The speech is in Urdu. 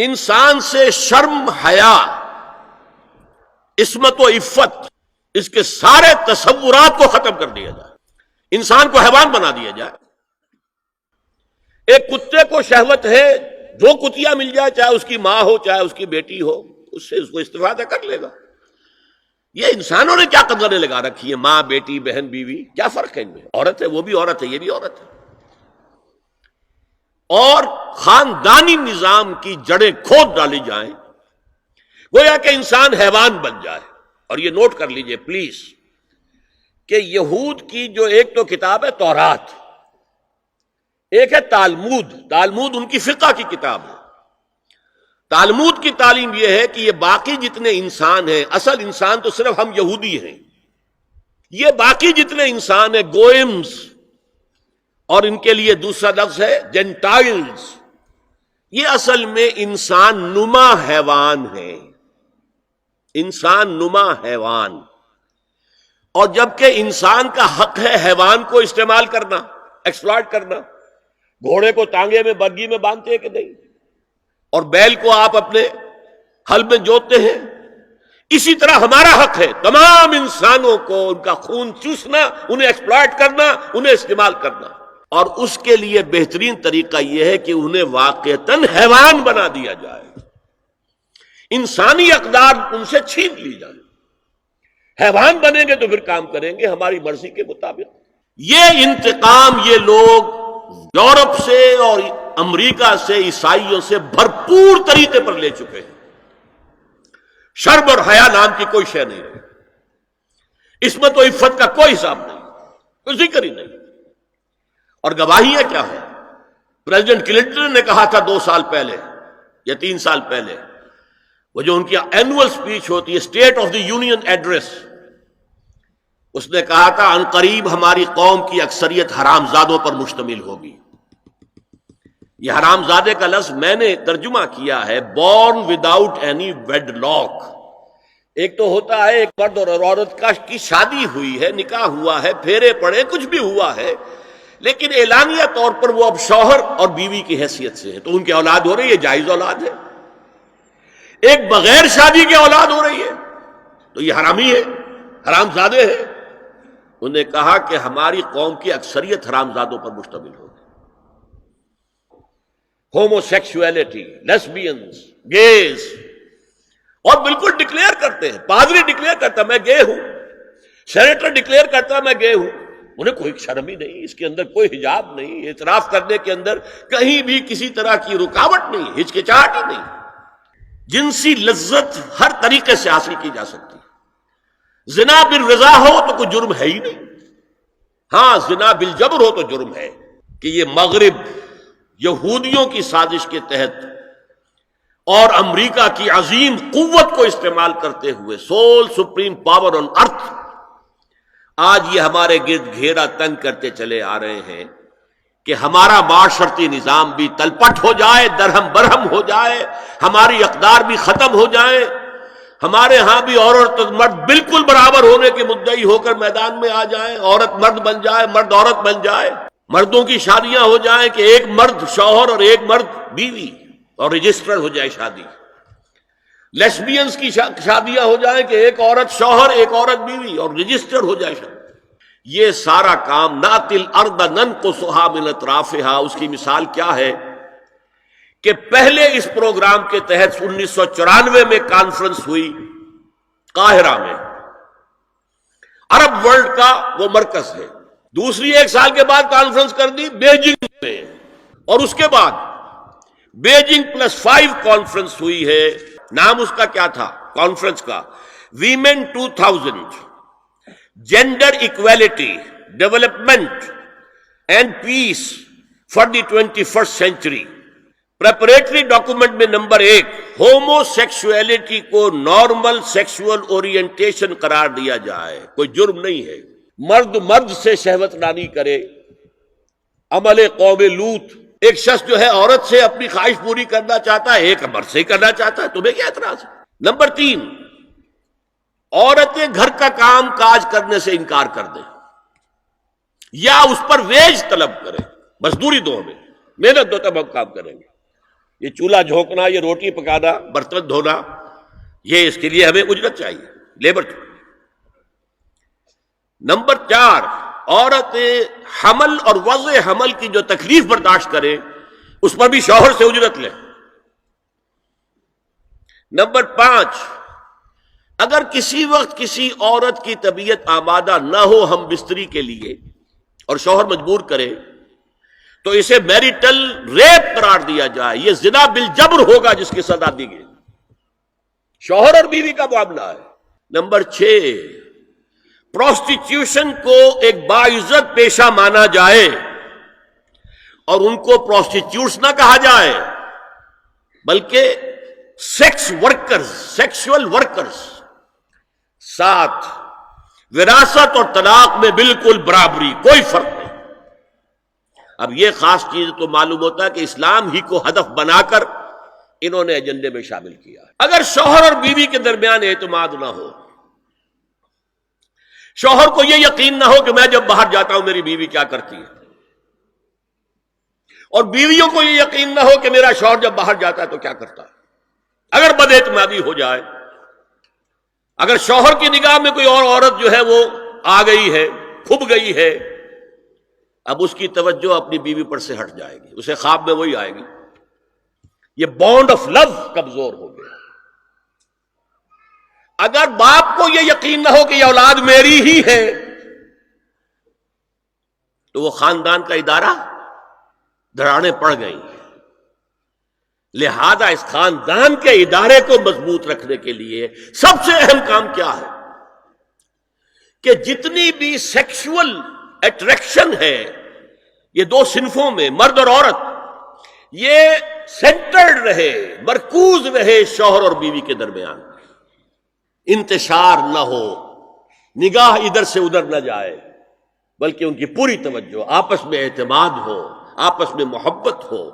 انسان سے شرم، حیا، عصمت و عفت، اس کے سارے تصورات کو ختم کر دیا جائے، انسان کو حیوان بنا دیا جائے۔ ایک کتے کو شہوت ہے، جو کتیا مل جائے، چاہے اس کی ماں ہو چاہے اس کی بیٹی ہو، اس سے اس کو استفادہ کر لے گا۔ یہ انسانوں نے کیا قدریں لگا رکھی ہے؟ ماں، بیٹی، بہن، بیوی، کیا فرق ہے ان میں؟ عورت ہے وہ بھی عورت ہے، یہ بھی عورت ہے۔ اور خاندانی نظام کی جڑیں کھود ڈالی جائیں، گویا کہ انسان حیوان بن جائے۔ اور یہ نوٹ کر لیجئے پلیز کہ یہود کی جو ایک تو کتاب ہے تورات، ایک ہے تالمود۔ تالمود ان کی فقہ کی کتاب ہے۔ تالمود کی تعلیم یہ ہے کہ یہ باقی جتنے انسان ہیں، اصل انسان تو صرف ہم یہودی ہیں، یہ باقی جتنے انسان ہیں گوئمز، اور ان کے لیے دوسرا لفظ ہے جینٹائلز، یہ اصل میں انسان نما حیوان ہیں، انسان نما حیوان۔ اور جبکہ انسان کا حق ہے حیوان کو استعمال کرنا، ایکسپلائٹ کرنا۔ گھوڑے کو ٹانگے میں بگی میں باندھتے ہیں کہ نہیں، اور بیل کو آپ اپنے ہل میں جوتتے ہیں۔ اسی طرح ہمارا حق ہے تمام انسانوں کو ان کا خون چوسنا، انہیں ایکسپلائٹ کرنا، انہیں استعمال کرنا۔ اور اس کے لیے بہترین طریقہ یہ ہے کہ انہیں واقعتاً حیوان بنا دیا جائے، انسانی اقدار ان سے چھین لی جائے۔ حیوان بنیں گے تو پھر کام کریں گے ہماری مرضی کے مطابق۔ یہ انتقام یہ لوگ یورپ سے اور امریکہ سے، عیسائیوں سے بھرپور طریقے پر لے چکے ہیں۔ شرم اور حیا نام کی کوئی شے نہیں رہی، عصمت و عفت کا کوئی حساب نہیں، کوئی ذکر ہی نہیں۔ اور گواہیاں کیا ہے؟ پریزیڈنٹ کلنٹن نے کہا تھا 2 سال پہلے یا 3 سال پہلے، وہ جو ان کی اینول سپیچ ہوتی ہے، state of the union address, اس نے کہا تھا ان قریب ہماری قوم کی اکثریت حرام زادوں پر مشتمل ہوگی۔ یہ حرام زادے کا لفظ میں نے ترجمہ کیا ہے born without any wedlock. ایک تو ہوتا ہے ایک مرد اور عورت کی شادی ہوئی ہے، نکاح ہوا ہے، پھیرے پڑے، کچھ بھی ہوا ہے، لیکن اعلانیہ طور پر وہ اب شوہر اور بیوی کی حیثیت سے ہیں، تو ان کی اولاد ہو رہی ہے، جائز اولاد ہے۔ ایک بغیر شادی کی اولاد ہو رہی ہے تو یہ حرامی ہے، حرام زادے ہے۔ انہوں نے کہا کہ ہماری قوم کی اکثریت حرام زادوں پر مشتمل ہوگی۔ ہومو سیکسولیٹی، لیسبینز، گیز، اور بالکل ڈکلیئر کرتے ہیں، پادری ڈکلیئر کرتا ہے میں گے ہوں، سینیٹر ڈکلیئر کرتا ہے میں گے ہوں، انہیں کوئی شرم ہی نہیں، اس کے اندر کوئی حجاب نہیں، اعتراف کرنے کے اندر کہیں بھی کسی طرح کی رکاوٹ نہیں، ہچکچاہٹ ہی نہیں۔ جنسی لذت ہر طریقے سے حاصل کی جا سکتی ہے۔ زنا بالرضا ہو تو کوئی جرم ہے ہی نہیں، ہاں زنا بالجبر ہو تو جرم ہے۔ کہ یہ مغرب یہودیوں کی سازش کے تحت اور امریکہ کی عظیم قوت کو استعمال کرتے ہوئے، سول سپریم پاور آن ارتھ، آج یہ ہمارے گرد گھیرا تنگ کرتے چلے آ رہے ہیں کہ ہمارا معاشرتی نظام بھی تلپٹ ہو جائے، درہم برہم ہو جائے، ہماری اقدار بھی ختم ہو جائیں، ہمارے ہاں بھی عورت اور مرد بالکل برابر ہونے کے مدعی ہو کر میدان میں آ جائیں، عورت مرد بن جائے، مرد عورت بن جائے، مردوں کی شادیاں ہو جائیں کہ ایک مرد شوہر اور ایک مرد بیوی، اور رجسٹر ہو جائے شادی۔ لیسبینز کی شادیاں ہو جائیں کہ ایک عورت شوہر ایک عورت بیوی، اور رجسٹر ہو جائے شادی۔ یہ سارا کام نَأْتِي الْأَرْضَ نَنْقُصُهَا مِنْ أَطْرَافِهَا، اس کی مثال کیا ہے کہ پہلے اس پروگرام کے تحت 1994 میں کانفرنس ہوئی قاہرہ میں، عرب ورلڈ کا وہ مرکز ہے۔ دوسری 1 سال کے بعد کانفرنس کر دی بیجنگ میں، اور اس کے بعد بیجنگ +5 کانفرنس ہوئی ہے۔ نام اس کا کیا تھا کانفرنس کا؟ Women 2000، gender equality, development and peace for the 21st century. Preparatory document میں نمبر 1 ہومو سیکسولیٹی کو نارمل سیکسول اورینٹیشن قرار دیا جائے، کوئی جرم نہیں ہے۔ مرد مرد سے شہوت رانی کرے، عمل قوم لوط، ایک شخص جو ہے عورت سے اپنی خواہش پوری کرنا چاہتا ہے، ایک مرد سے ہی کرنا چاہتا ہے، تمہیں کیا اعتراض ہے؟ نمبر 3، عورتیں گھر کا کام کاج کرنے سے انکار کر دیں یا اس پر ویج طلب کریں، مزدوری دو ہمیں، محنت دو تب ہم کام کریں گے۔ یہ چولہا جھونکنا، یہ روٹی پکانا، برتن دھونا، یہ اس کے لیے ہمیں اجرت چاہیے، لیبر چاہیے۔ نمبر 4، عورت حمل اور وضع حمل کی جو تکلیف برداشت کرے اس پر بھی شوہر سے اجرت لے۔ نمبر 5، اگر کسی وقت کسی عورت کی طبیعت آمادہ نہ ہو ہم بستری کے لیے اور شوہر مجبور کرے تو اسے میریٹل ریپ قرار دیا جائے، یہ زنا بالجبر ہوگا جس کی سزا دی گئی، شوہر اور بیوی کا معاملہ ہے۔ نمبر 6، پروسٹیٹیوشن کو ایک باعزت پیشہ مانا جائے اور ان کو پروسٹیٹیوٹس نہ کہا جائے بلکہ سیکس ورکرز، سیکسول ورکرز۔ 7، وراثت اور طلاق میں بالکل برابری، کوئی فرق نہیں۔ اب یہ خاص چیز تو معلوم ہوتا ہے کہ اسلام ہی کو ہدف بنا کر انہوں نے ایجنڈے میں شامل کیا۔ اگر شوہر اور بیوی کے درمیان اعتماد نہ ہو، شوہر کو یہ یقین نہ ہو کہ میں جب باہر جاتا ہوں میری بیوی کیا کرتی ہے، اور بیویوں کو یہ یقین نہ ہو کہ میرا شوہر جب باہر جاتا ہے تو کیا کرتا ہے، اگر بد اعتمادی ہو جائے، اگر شوہر کی نگاہ میں کوئی اور عورت جو ہے وہ آ گئی ہے، کھب گئی ہے، اب اس کی توجہ اپنی بیوی پر سے ہٹ جائے گی، اسے خواب میں وہی آئے گی، یہ بانڈ آف لو کمزور ہو گیا۔ اگر باپ کو یہ یقین نہ ہو کہ یہ اولاد میری ہی ہے تو وہ خاندان کا ادارہ دھڑانے پڑ گئی۔ لہذا اس خاندان کے ادارے کو مضبوط رکھنے کے لیے سب سے اہم کام کیا ہے کہ جتنی بھی سیکشول اٹریکشن ہے یہ دو صنفوں میں، مرد اور عورت، یہ سینٹرڈ رہے، مرکوز رہے شوہر اور بیوی کے درمیان، انتشار نہ ہو، نگاہ ادھر سے ادھر نہ جائے، بلکہ ان کی پوری توجہ، آپس میں اعتماد ہو، آپس میں محبت ہو۔